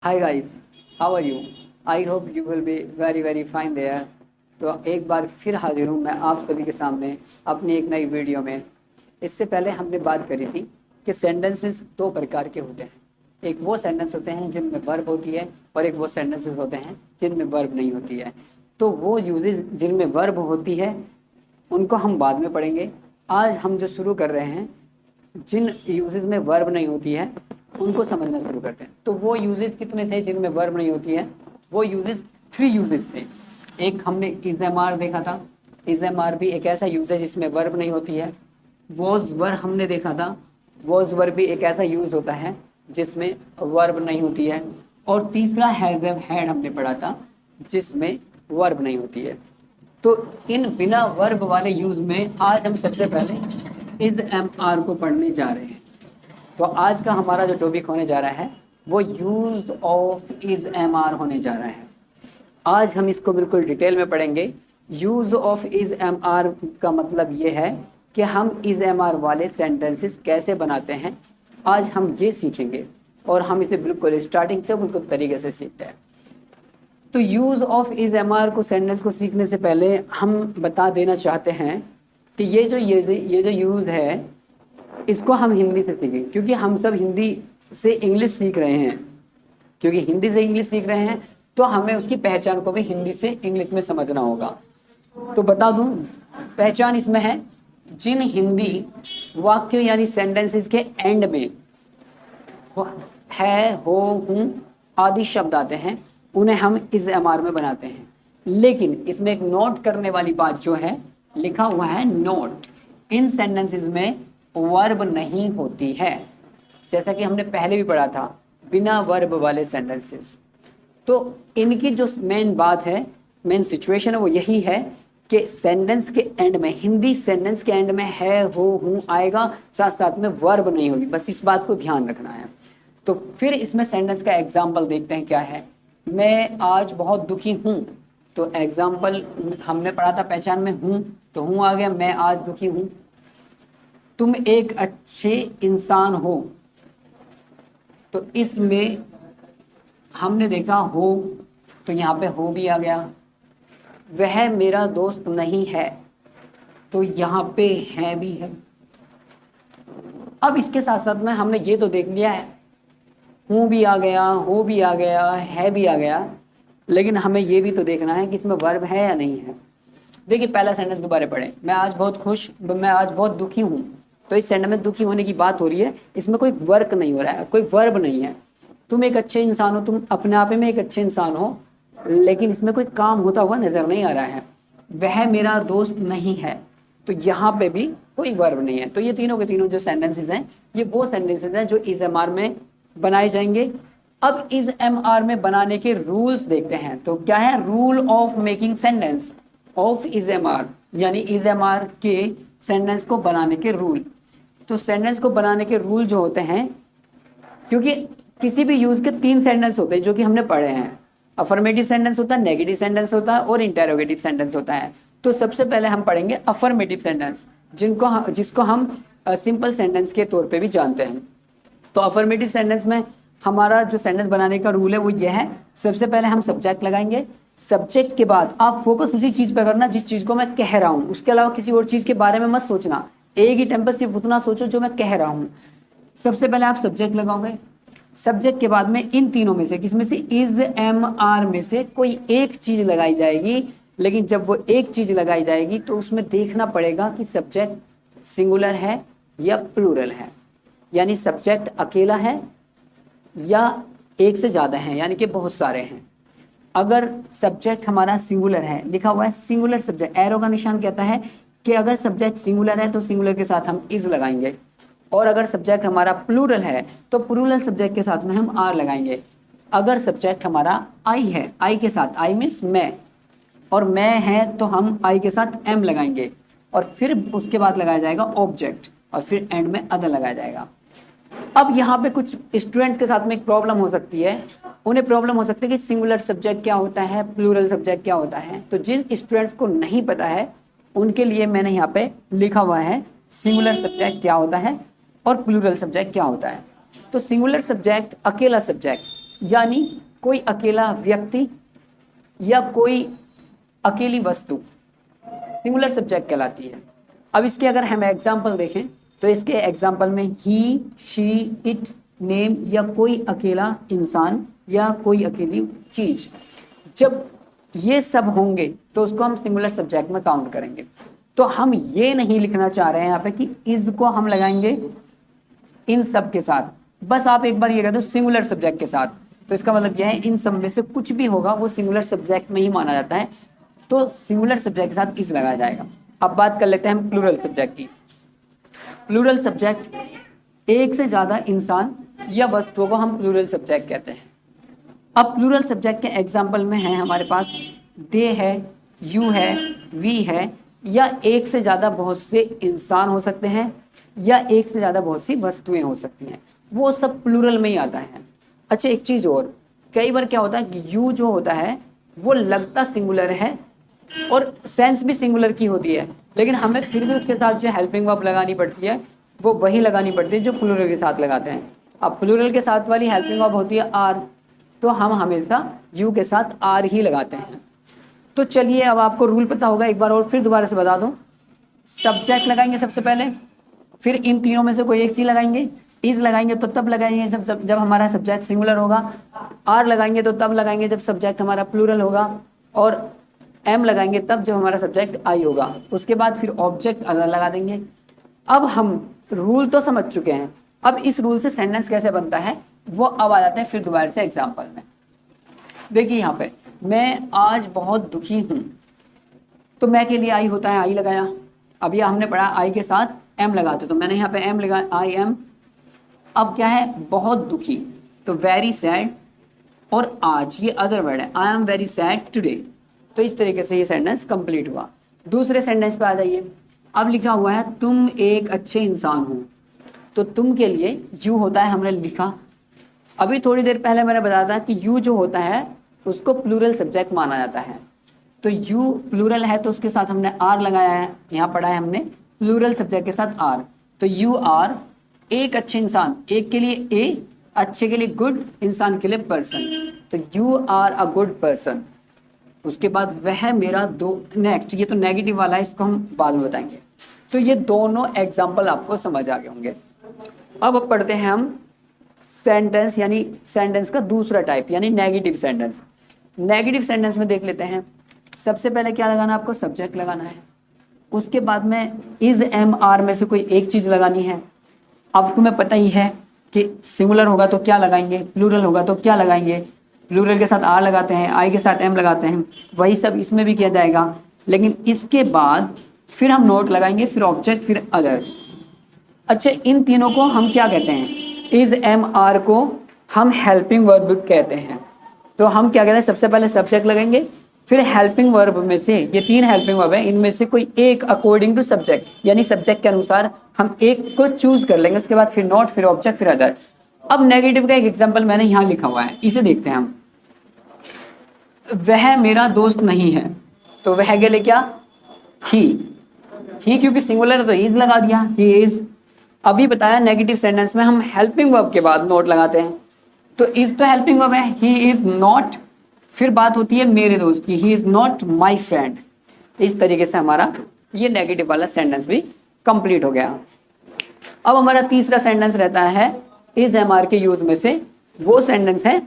Hi guys, how are you? I hope you will be very fine there. तो एक बार फिर हाजिर हूँ मैं आप सभी के सामने अपनी एक नई वीडियो में। इससे पहले हमने बात करी थी कि सेंटेंसेस दो प्रकार के होते हैं। एक वो सेंटेंस होते हैं जिनमें वर्ब होती है और एक वो सेंटेंसेस होते हैं जिनमें वर्ब नहीं होती है। तो वो यूजेस जिनमें वर्ब होती है उनको हम बाद में पढ़ेंगे। आज हम जो शुरू कर रहे हैं, जिन यूजेस में वर्ब नहीं होती है उनको समझना शुरू करते हैं। तो वो यूजेस कितने थे जिनमें वर्ब नहीं होती है? वो यूजेस 3 यूजेस थे। एक हमने इज एम आर देखा था। इज एम आर भी एक ऐसा यूज है जिसमें वर्ब नहीं होती है। वॉज वर हमने देखा था। वॉज वर भी एक ऐसा यूज होता है जिसमें वर्ब नहीं होती है। और तीसरा हैज हैव हैड हमने पढ़ा था जिसमें वर्ब नहीं होती है। तो इन बिना वर्ब वाले यूज में आज हम सबसे पहले इज एम आर को पढ़ने जा रहे हैं। तो आज का हमारा जो टॉपिक होने जा रहा है वो use of is am are होने जा रहा है। आज हम इसको बिल्कुल डिटेल में पढ़ेंगे। Use of is am are का मतलब ये है कि हम इज एम आर वाले सेंटेंसेस कैसे बनाते हैं, आज हम ये सीखेंगे। और हम इसे बिल्कुल स्टार्टिंग से बिल्कुल तरीके से सीखते हैं। तो use of is am are को सेंटेंस को सीखने से पहले हम बता देना चाहते हैं कि ये जो यूज है इसको हम हिंदी से सीखें, क्योंकि हम सब हिंदी से इंग्लिश सीख रहे हैं। क्योंकि हिंदी से इंग्लिश सीख रहे हैं तो हमें उसकी पहचान को भी हिंदी से इंग्लिश में समझना होगा। तो बता दूं, पहचान इसमें है जिन हिंदी वाक्य यानी सेंटेंसेस के एंड में है, हो, हूं आदि शब्द आते हैं उन्हें हम इज एम आर में बनाते हैं। लेकिन इसमें एक नोट करने वाली बात जो है, लिखा हुआ है नोट, इन सेंटेंसेस में वर्ब नहीं होती है। जैसा कि हमने पहले भी पढ़ा था, बिना वर्ब वाले सेंटेंसेस। तो इनकी जो मेन बात है, मेन सिचुएशन है वो यही है कि सेंटेंस के एंड में, हिंदी सेंटेंस के एंड में है, हो, हूं आएगा, साथ साथ में वर्ब नहीं होगी। बस इस बात को ध्यान रखना है। तो फिर इसमें सेंटेंस का एग्जाम्पल देखते हैं क्या है। मैं आज बहुत दुखी हूं, तो एग्जाम्पल हमने पढ़ा था पहचान में हूं, तो हूं आ गया, मैं आज दुखी हूं। तुम एक अच्छे इंसान हो, तो इसमें हमने देखा हो, तो यहाँ पे हो भी आ गया। वह मेरा दोस्त नहीं है, तो यहाँ पे है भी है। अब इसके साथ साथ में हमने ये तो देख लिया है, हूँ भी आ गया, हो भी आ गया, है भी आ गया, लेकिन हमें ये भी तो देखना है कि इसमें वर्ब है या नहीं है। देखिए पहला सेंटेंस दोबारा पढ़ें। मैं आज बहुत खुश, मैं आज बहुत दुखी हूँ। तो इस सेंटेंस में दुखी होने की बात हो रही है, इसमें कोई वर्क नहीं हो रहा है, कोई वर्ब नहीं है। तुम एक अच्छे इंसान हो, तुम अपने आप में एक अच्छे इंसान हो, लेकिन इसमें कोई काम होता हुआ नजर नहीं आ रहा है। वह मेरा दोस्त नहीं है, तो यहाँ पे भी कोई वर्ब नहीं है। तो ये तीनों के तीनों जो सेंटेंसेस हैं, ये वो सेंटेंसेस हैं जो इज एम आर में बनाए जाएंगे। अब इज एम आर में बनाने के रूल्स देखते हैं। तो क्या है rule of making sentence of is am are, यानी इज एम आर के सेंटेंस को बनाने के रूल। तो सेंटेंस को बनाने के रूल जो होते हैं, क्योंकि किसी भी यूज के 3 सेंटेंस होते हैं जो कि हमने पढ़े हैं। अफर्मेटिव सेंटेंस होता है, नेगेटिव सेंटेंस होता है और इंटेरोगेटिव सेंटेंस होता है। तो सबसे पहले हम पढ़ेंगे अफर्मेटिव सेंटेंस, जिसको हम सिंपल सेंटेंस के तौर पे भी जानते हैं। तो अफर्मेटिव सेंटेंस में हमारा जो सेंटेंस बनाने का रूल है वो ये है, सबसे पहले हम सब्जेक्ट लगाएंगे। सब्जेक्ट के बाद आप फोकस उसी चीज पे करना जिस चीज को मैं कह रहा हूं, उसके अलावा किसी और चीज के बारे में मत सोचना। एक ही टाइम पर सिर्फ उतना सोचो जो मैं कह रहा हूं। सबसे पहले आप सब्जेक्ट लगाओगे। सब्जेक्ट के बाद में इन तीनों में से, किसमें से, इज एम आर में से कोई एक चीज लगाई जाएगी। लेकिन जब वो एक चीज लगाई जाएगी तो उसमें देखना पड़ेगा कि सब्जेक्ट सिंगुलर है या प्लूरल है, यानी सब्जेक्ट अकेला है या एक से ज्यादा है, यानी कि बहुत सारे हैं। अगर सब्जेक्ट हमारा सिंगुलर है, लिखा हुआ है सिंगुलर सब्जेक्ट, एरो का निशान कहता है कि अगर सब्जेक्ट सिंगुलर है तो सिंगुलर के साथ हम इज लगाएंगे। और अगर सब्जेक्ट हमारा प्लूरल है तो प्लूरल सब्जेक्ट के साथ में हम आर लगाएंगे। अगर सब्जेक्ट हमारा आई है, आई के साथ, आई मीन्स मैं, और मैं है तो हम आई के साथ एम लगाएंगे। और फिर उसके बाद लगाया जाएगा ऑब्जेक्ट, और फिर एंड में अदर लगाया जाएगा। अब यहाँ पे कुछ स्टूडेंट्स के साथ में एक प्रॉब्लम हो सकती है। उन्हें प्रॉब्लम हो सकती है कि सिंगुलर सब्जेक्ट क्या होता है, प्लूरल सब्जेक्ट क्या होता है। तो जिन स्टूडेंट्स को नहीं पता है उनके लिए मैंने यहाँ पे लिखा हुआ है सिंगुलर सब्जेक्ट क्या होता है और प्लूरल सब्जेक्ट क्या होता है। तो सिंगुलर सब्जेक्ट अकेला सब्जेक्ट, यानी कोई अकेला व्यक्ति या कोई अकेली वस्तु सिंगुलर सब्जेक्ट कहलाती है। अब इसके अगर हम एग्जाम्पल देखें तो इसके एग्जाम्पल में ही, शी, इट, नेम या कोई अकेला इंसान या कोई अकेली चीज, जब ये सब होंगे तो उसको हम सिंगुलर सब्जेक्ट में काउंट करेंगे। तो हम ये नहीं लिखना चाह रहे हैं यहाँ पे कि इज को हम लगाएंगे इन सब के साथ, बस आप एक बार ये कह दो सिंगुलर सब्जेक्ट के साथ, तो इसका मतलब यह है इन सब में से कुछ भी होगा वो सिंगुलर सब्जेक्ट में ही माना जाता है, तो सिंगुलर सब्जेक्ट के साथ इज लगाया जाएगा। अब बात कर लेते हैं हम प्लूरल सब्जेक्ट की। प्लूरल सब्जेक्ट, एक से ज़्यादा इंसान या वस्तुओं को हम प्लूरल सब्जेक्ट कहते हैं। अब प्लूरल सब्जेक्ट के एग्जाम्पल में है हमारे पास दे है, यू है, वी है, या एक से ज़्यादा बहुत से इंसान हो सकते हैं या एक से ज़्यादा बहुत सी वस्तुएं हो सकती हैं, वो सब प्लूरल में ही आता है। अच्छा एक चीज़ और, कई बार क्या होता है कि यू जो होता है वो लगता सिंगुलर है और सेंस भी सिंगुलर की होती है, लेकिन हमें फिर भी उसके साथ जो हेल्पिंग वर्ब लगानी पड़ती है वो वही लगानी पड़ती है जो प्लूरल के साथ लगाते हैं। अब प्लूरल के साथ वाली हेल्पिंग वर्ब होती है आर, तो हम हमेशा यू के साथ आर ही लगाते हैं। तो चलिए अब आपको रूल पता होगा, एक बार और फिर दोबारा से बता दूं। सब्जेक्ट लगाएंगे सबसे पहले, फिर इन तीनों में से कोई एक चीज़ लगाएंगे, इज लगाएंगे तो तब लगाएंगे जब हमारा सब्जेक्ट सिंगुलर होगा, आर लगाएंगे तो तब लगाएंगे जब सब्जेक्ट हमारा प्लूरल होगा, और एम लगाएंगे तब जब हमारा सब्जेक्ट आई होगा। उसके बाद फिर ऑब्जेक्ट अगर लगा देंगे। अब हम रूल तो समझ चुके हैं, अब इस रूल से सेंटेंस कैसे बनता है वो अब आ जाते हैं फिर दोबारा से एग्जाम्पल में। देखिए यहाँ पे मैं आज बहुत दुखी हूँ, तो मैं के लिए आई होता है, आई लगाया। अब यह हमने पढ़ा आई के साथ एम लगाते, तो मैंने यहाँ पे एम लगाया, आई एम। अब क्या है, बहुत दुखी, तो वेरी सैड, और आज ये अदर वर्ड है, I am very sad today. तो इस तरीके से ये सेंटेंस कंप्लीट हुआ। दूसरे सेंटेंस पे आ जाइए। अब लिखा हुआ है तुम एक अच्छे इंसान हो, तो तुम के लिए यू होता है, हमने लिखा। अभी थोड़ी देर पहले मैंने बताया था कि यू जो होता है उसको प्लूरल सब्जेक्ट माना जाता है, तो यू प्लूरल है तो उसके साथ हमने आर लगाया है, यहाँ पढ़ा है हमने प्लूरल सब्जेक्ट के साथ आर। तो यू आर एक अच्छे इंसान, एक के लिए ए, अच्छे के लिए गुड, इंसान के लिए पर्सन, तो you are a good person. उसके बाद वह मेरा नेक्स्ट, ये तो नेगेटिव वाला है, इसको हम बाद में बताएंगे। तो ये दोनों एग्जाम्पल आपको समझ आ गए होंगे। अब पढ़ते हैं हम सेंटेंस, यानी सेंटेंस का दूसरा टाइप यानी नेगेटिव सेंटेंस। नेगेटिव सेंटेंस में देख लेते हैं। सबसे पहले क्या लगाना है, आपको सब्जेक्ट लगाना है। उसके बाद में इज एम आर में से कोई एक चीज़ लगानी है। अब तुम्हें पता ही है कि सिंगुलर होगा तो क्या लगाएंगे, प्लूरल होगा तो क्या लगाएंगे। प्लूरल के साथ आर लगाते हैं, आई के साथ एम लगाते हैं, वही सब इसमें भी किया जाएगा। लेकिन इसके बाद फिर हम नोट लगाएंगे, फिर ऑब्जेक्ट, फिर अदर। अच्छा इन तीनों को हम क्या कहते हैं, इज एम आर को हम हेल्पिंग वर्ब कहते हैं। तो हम क्या कहते हैं, सबसे पहले सब्जेक्ट लगाएंगे, फिर हेल्पिंग वर्ब में से, ये तीन हेल्पिंग वर्ब है, इनमें से कोई एक अकॉर्डिंग टू सब्जेक्ट, यानी सब्जेक्ट के अनुसार हम एक को चूज कर लेंगे। उसके बाद फिर नोट, फिर ऑब्जेक्ट, फिर अदर। अब नेगेटिव का एक एग्जाम्पल मैंने यहाँ लिखा हुआ है, इसे देखते हैं हम। वह मेरा दोस्त नहीं है, तो वह के लिए क्या, ही क्योंकि सिंगुलर है तो इज लगा दिया, ही इज। अभी बताया नेगेटिव सेंटेंस में हम हेल्पिंग वर्ब के बाद नोट लगाते हैं, तो इज तो हेल्पिंग वर्ब है, ही इज नॉट, फिर बात होती है मेरे दोस्त की, he is not my friend. इस तरीके से हमारा ये नेगेटिव वाला सेंटेंस भी कंप्लीट हो गया। अब हमारा तीसरा सेंटेंस रहता है इज एम आर के यूज में से, वो सेंटेंस है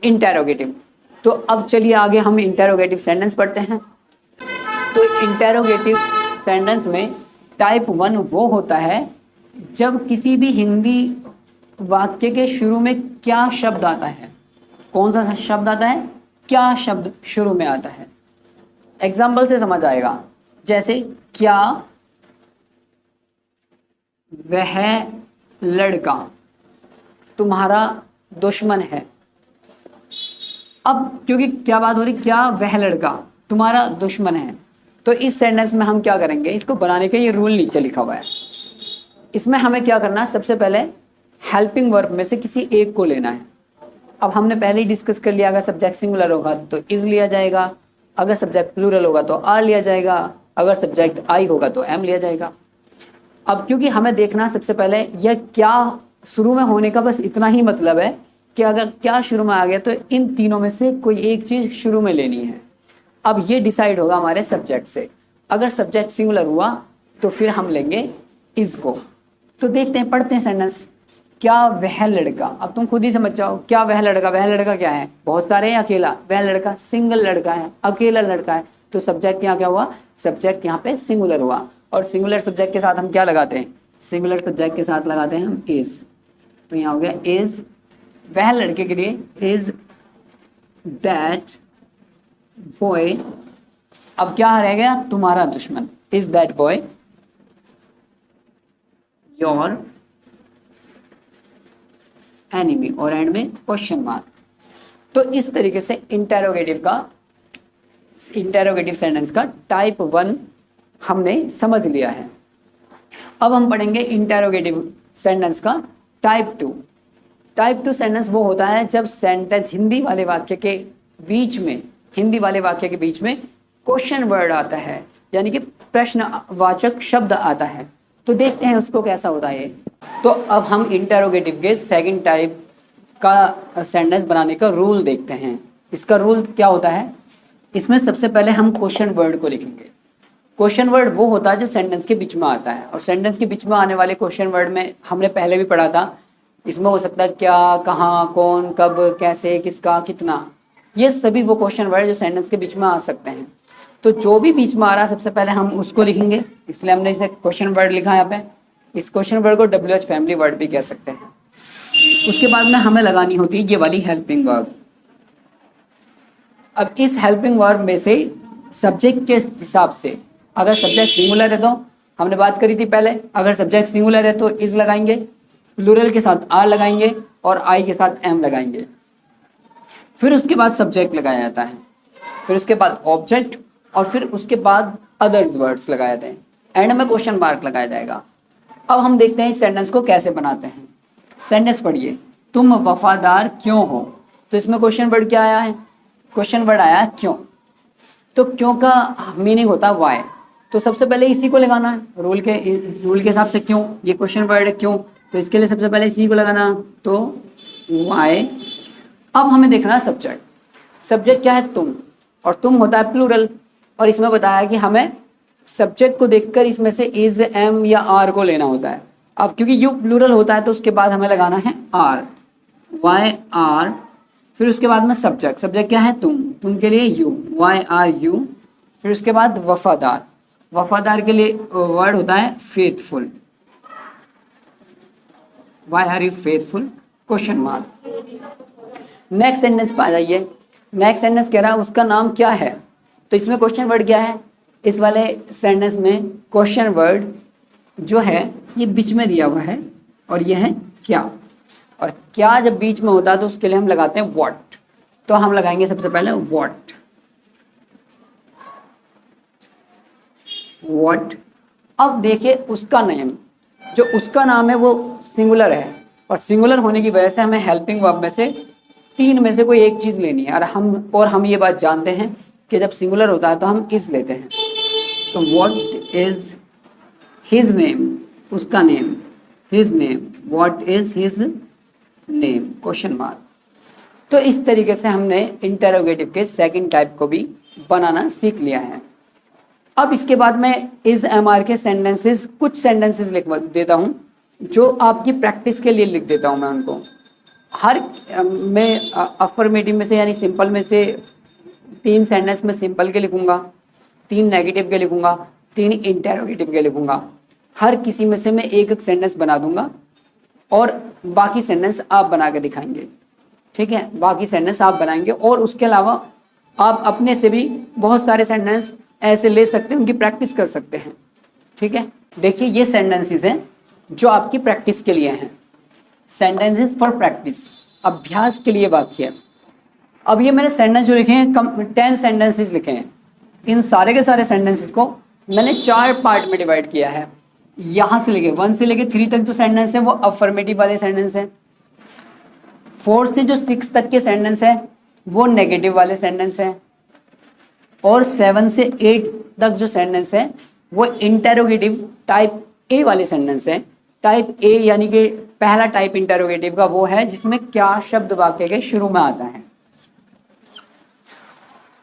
इंटेरोगेटिव। तो अब चलिए आगे हम इंटेरोगेटिव सेंटेंस पढ़ते हैं। तो इंटेरोगेटिव सेंटेंस में टाइप 1 वो होता है जब किसी भी हिंदी वाक्य के शुरू में क्या शब्द आता है, कौन सा शब्द आता है, क्या शब्द शुरू में आता है। एग्जाम्पल से समझ आएगा, जैसे क्या वह लड़का तुम्हारा दुश्मन है। अब क्योंकि क्या बात हो रही, क्या वह लड़का तुम्हारा दुश्मन है, तो इस सेंटेंस में हम क्या करेंगे, इसको बनाने के ये रूल नीचे लिखा हुआ है। इसमें हमें क्या करना है, सबसे पहले हेल्पिंग वर्ब में से किसी एक को लेना है। अब हमने पहले ही डिस्कस कर लिया, अगर सब्जेक्ट सिंगुलर होगा तो इज लिया जाएगा, अगर सब्जेक्ट प्लूरल होगा तो आर लिया जाएगा, अगर सब्जेक्ट आई होगा तो एम लिया जाएगा। अब क्योंकि हमें देखना सबसे पहले यह क्या शुरू में होने का बस इतना ही मतलब है कि अगर क्या शुरू में आ गया तो इन तीनों में से कोई एक चीज़ शुरू में लेनी है। अब ये डिसाइड होगा हमारे सब्जेक्ट से। अगर सब्जेक्ट सिंगुलर हुआ तो फिर हम लेंगे इज को। तो देखते हैं, पढ़ते हैं सेंटेंस। क्या वह लड़का, अब तुम खुद ही समझ जाओ, क्या वह लड़का क्या है? बहुत सारे हैं, अकेला। वह लड़का सिंगल लड़का है, अकेला लड़का है। तो सब्जेक्ट यहाँ क्या हुआ? सब्जेक्ट यहाँ पे सिंगुलर हुआ। और सिंगुलर सब्जेक्ट के साथ हम क्या लगाते हैं? सिंगुलर सब्जेक्ट के साथ लगाते हैं हम इज। तो यहाँ हो गया इज, वह लड़के के लिए इज दैट बॉय। अब क्या रह गया? तुम्हारा दुश्मन। Is that boy your enemy, और एंड में क्वेश्चन मार्क। तो इस तरीके से इंटेरोगेटिव सेंटेंस का टाइप 1 हमने समझ लिया है। अब हम पढ़ेंगे इंटेरोगेटिव सेंटेंस का टाइप 2। टाइप 2 सेंटेंस वो होता है जब सेंटेंस हिंदी वाले वाक्य के बीच में क्वेश्चन वर्ड आता है, यानी कि प्रश्नवाचक शब्द आता है। तो देखते हैं उसको कैसा होता है। तो अब हम इंटेरोगेटिव के सेकंड टाइप का सेंटेंस बनाने का रूल देखते हैं। इसका रूल क्या होता है? इसमें सबसे पहले हम क्वेश्चन वर्ड को लिखेंगे। क्वेश्चन वर्ड वो होता है जो सेंटेंस के बीच में आता है, और सेंटेंस के बीच में आने वाले क्वेश्चन वर्ड में हमने पहले भी पढ़ा था। इसमें हो सकता है क्या, कहाँ, कौन, कब, कैसे, किसका, कितना, ये सभी वो क्वेश्चन वर्ड जो सेंटेंस के बीच में आ सकते हैं। तो जो भी बीच में आ रहा है सबसे पहले हम उसको लिखेंगे, इसलिए हमने इसे क्वेश्चन वर्ड लिखा है यहाँ पे। इस क्वेश्चन वर्ड को WH फैमिली वर्ड भी कह सकते हैं। उसके बाद में हमें लगानी होती है ये वाली हेल्पिंग वर्ब। अब इस हेल्पिंग वर्ब में से सब्जेक्ट के हिसाब से, अगर सब्जेक्ट सिंगुलर है तो हमने बात करी थी पहले, अगर सब्जेक्ट सिंगुलर है तो इज लगाएंगे, प्लूरल के साथ आर लगाएंगे और आई के साथ एम लगाएंगे। फिर उसके बाद सब्जेक्ट लगाया जाता है, फिर उसके बाद ऑब्जेक्ट, और फिर उसके बाद अदर्स वर्ड्स लगाए जाते हैं। एंड में क्वेश्चन मार्क लगाया जाएगा। अब हम देखते हैं इस सेंटेंस को कैसे बनाते हैं। सेंटेंस पढ़िए, तुम वफादार क्यों हो। तो इसमें क्वेश्चन वर्ड क्या आया है? क्वेश्चन वर्ड आया है क्यों। तो क्यों का मीनिंग होता है वाई। तो सबसे पहले इसी को लगाना है रूल के हिसाब से। क्यों, ये क्वेश्चन वर्ड है क्यों, तो इसके लिए सबसे पहले इसी को लगाना, तो वाई। अब हमें देखना है सब्जेक्ट। सब्जेक्ट क्या है? तुम, और तुम होता है प्लूरल, और इसमें बताया कि हमें सब्जेक्ट को देखकर इसमें से इज, एम या आर को लेना होता है। अब क्योंकि यू प्लूरल होता है तो उसके बाद हमें लगाना है आर, वाई आर। फिर उसके बाद में सब्जेक्ट, सब्जेक्ट क्या है? तुम के लिए यू, वाई आर यू। फिर उसके बाद वफादार, वफादार के लिए वर्ड होता है faithful, why are you faithful, question mark. Next sentence पे आ जाइए। नेक्स्ट सेंटेंस कह रहा है उसका नाम क्या है। तो इसमें क्वेश्चन वर्ड क्या है? इस वाले सेंटेंस में क्वेश्चन वर्ड जो है ये बीच में दिया हुआ है, और ये है क्या। और क्या जब बीच में होता है तो उसके लिए हम लगाते हैं व्हाट। तो हम लगाएंगे सबसे पहले व्हाट, व्हाट। अब देखिए उसका नेम, जो उसका नाम है वो सिंगुलर है, और सिंगुलर होने की वजह से हमें हेल्पिंग वर्ब में से तीन में से कोई एक चीज़ लेनी है। और हम ये बात जानते हैं कि जब सिंगुलर होता है तो हम इज लेते हैं। तो व्हाट इज हिज नेम, उसका name, his name, what is his name, question mark. तो इस तरीके से हमने इंटेरोगेटिव के सेकंड टाइप को भी बनाना सीख लिया है। अब इसके बाद मैं इज एम आर के सेंटेंसेस, कुछ सेंटेंसेस लिख देता हूँ जो आपकी प्रैक्टिस के लिए लिख देता हूँ मैं उनको। हर मैं अफर्मेटिव में से यानी सिंपल में से 3 सेंटेंस में सिंपल के लिखूंगा, 3 नेगेटिव के लिखूंगा, 3 इंटेरोगेटिव के लिखूंगा। हर किसी में से मैं एक एक सेंटेंस बना दूंगा और बाकी सेंटेंस आप बना के दिखाएंगे। ठीक है, बाकी सेंटेंस आप बनाएंगे, और उसके अलावा आप अपने से भी बहुत सारे सेंटेंस ऐसे ले सकते हैं, उनकी प्रैक्टिस कर सकते हैं। ठीक है, देखिए ये सेंटेंसेस हैं जो आपकी प्रैक्टिस के लिए हैं। सेंटेंसेस फॉर प्रैक्टिस, अभ्यास के लिए वाक्य। अब ये मैंने सेंटेंस जो लिखे हैं 10 सेंटेंसेस लिखे हैं। इन सारे के सारे सेंटेंसेस को मैंने 4 पार्ट में डिवाइड किया है। यहाँ से लेके 1 से लेके 3 तक जो सेंटेंस है वो अफर्मेटिव वाले सेंटेंस हैं। 4 से जो 6 तक के सेंटेंस है वो नेगेटिव वाले सेंटेंस हैं, और 7 से 8 तक जो सेंटेंस है वो इंटेरोगेटिव टाइप ए वाले सेंटेंस हैं। टाइप ए यानी कि पहला टाइप इंटरोगेटिव का वो है जिसमें क्या शब्द वाक्य के शुरू में आता है।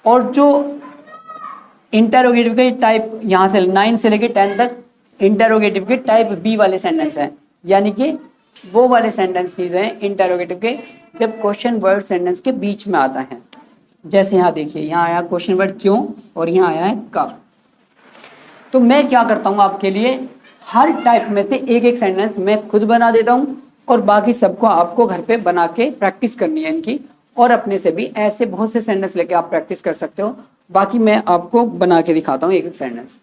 और जो इंटरोगेटिव के टाइप यहाँ से 9 से लेकर 10 तक इंटरोगेटिव के टाइप बी वाले सेंटेंस हैं, यानी कि वो वाले सेंटेंस चीज़ हैं इंटरोगेटिव के जब क्वेश्चन वर्ड सेंटेंस के बीच में आता है। जैसे यहाँ देखिए, यहाँ आया क्वेश्चन वर्ड क्यों और यहाँ आया है कब। तो मैं क्या करता हूँ आपके लिए, हर टाइप में से एक एक सेंटेंस मैं खुद बना देता हूँ और बाकी सबको आपको घर पे बना के प्रैक्टिस करनी है इनकी, और अपने से भी ऐसे बहुत से सेंटेंस लेके आप प्रैक्टिस कर सकते हो। बाकी मैं आपको बना के दिखाता हूँ एक एक सेंटेंस।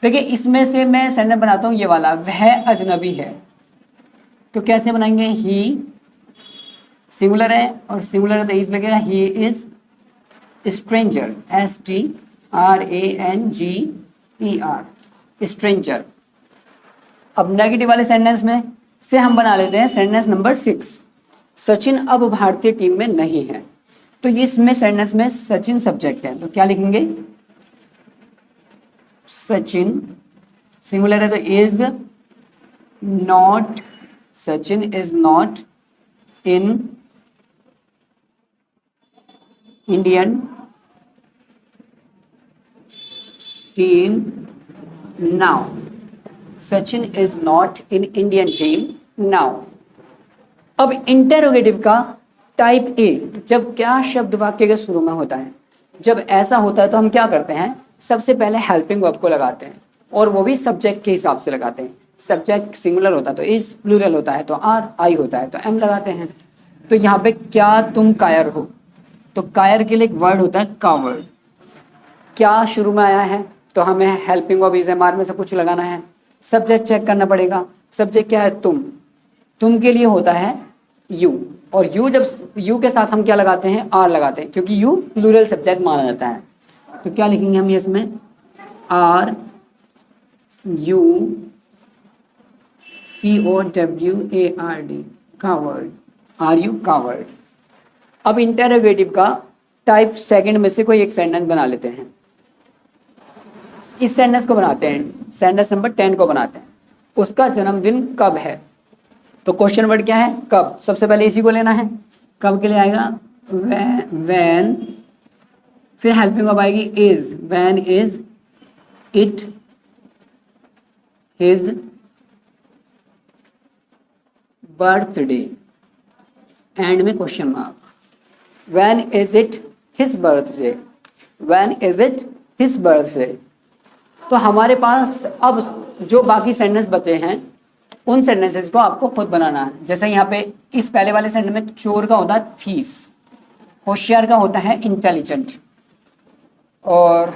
देखिए इसमें से मैं सेंटेंस बनाता हूँ ये वाला, वह अजनबी है। तो कैसे बनाएंगे, ही सिंगुलर है और सिंगुलर है तो इज लगेगा, he is stranger, STRANGER, stranger. अब नेगेटिव वाले सेंटेंस में से हम बना लेते हैं सेंटेंस नंबर 6, सचिन अब भारतीय टीम में नहीं है। तो इसमें सेंटेंस में सचिन सब्जेक्ट है, तो क्या लिखेंगे, सचिन सिंगुलर है तो is not, Sachin is not in Indian team now, Sachin is not in Indian team now. अब इंटेरोगेटिव का टाइप ए जब क्या शब्द वाक्य के शुरू में होता है, जब ऐसा होता है तो हम क्या करते हैं, सबसे पहले हेल्पिंग वर्ब को लगाते हैं और वो भी सब्जेक्ट के हिसाब से लगाते हैं। सब्जेक्ट सिंगुलर होता है तो इज, प्लूरल होता है तो आर, आई होता है तो एम लगाते हैं। तो यहाँ पे क्या तुम कायर हो, तो कायर के लिए एक वर्ड होता है कावर्ड। क्या शुरू में आया है तो हमें helping verb is am are में से कुछ लगाना है। सब्जेक्ट चेक करना पड़ेगा, सब्जेक्ट क्या है, तुम के लिए होता है यू, और यू जब यू के साथ हम क्या लगाते हैं, आर लगाते हैं, क्योंकि यू प्लूरल सब्जेक्ट माना जाता है। तो क्या लिखेंगे हम इसमें, are you COWARD, coward, are you coward. अब इंटेरोगेटिव का टाइप सेकंड में से कोई एक सेंटेंस बना लेते हैं। इस सेंटेंस को बनाते हैं, सेंटेंस नंबर 10 को बनाते हैं। उसका जन्मदिन कब है, तो क्वेश्चन वर्ड क्या है, कब। सबसे पहले इसी को लेना है, कब के लिए आएगा when, फिर हेल्पिंग वर्ब आएगी is, when is it his birthday, and में question mark, when is it his birthday, when is it his birthday। तो हमारे पास अब जो बाकी सेंटेंस बचे हैं उन सेंटेंसेस को आपको खुद बनाना है। जैसे यहाँ पे इस पहले वाले सेंटेंस में चोर का होता है थीफ, होशियार का होता है इंटेलिजेंट, और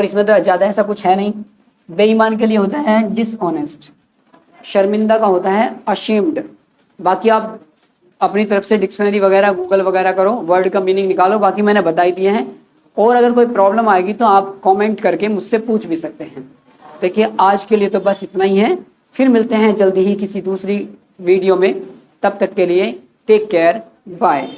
इसमें तो ज़्यादा ऐसा कुछ है नहीं। बेईमान के लिए होता है डिसऑनेस्ट, शर्मिंदा का होता है अशेम्ड। बाकी आप अपनी तरफ से डिक्शनरी वगैरह गूगल वगैरह करो, वर्ड का मीनिंग निकालो, बाकी मैंने बता ही दिए हैं। और अगर कोई प्रॉब्लम आएगी तो आप कमेंट करके मुझसे पूछ भी सकते हैं। देखिए आज के लिए तो बस इतना ही है, फिर मिलते हैं जल्दी ही किसी दूसरी वीडियो में। तब तक के लिए टेक केयर, बाय।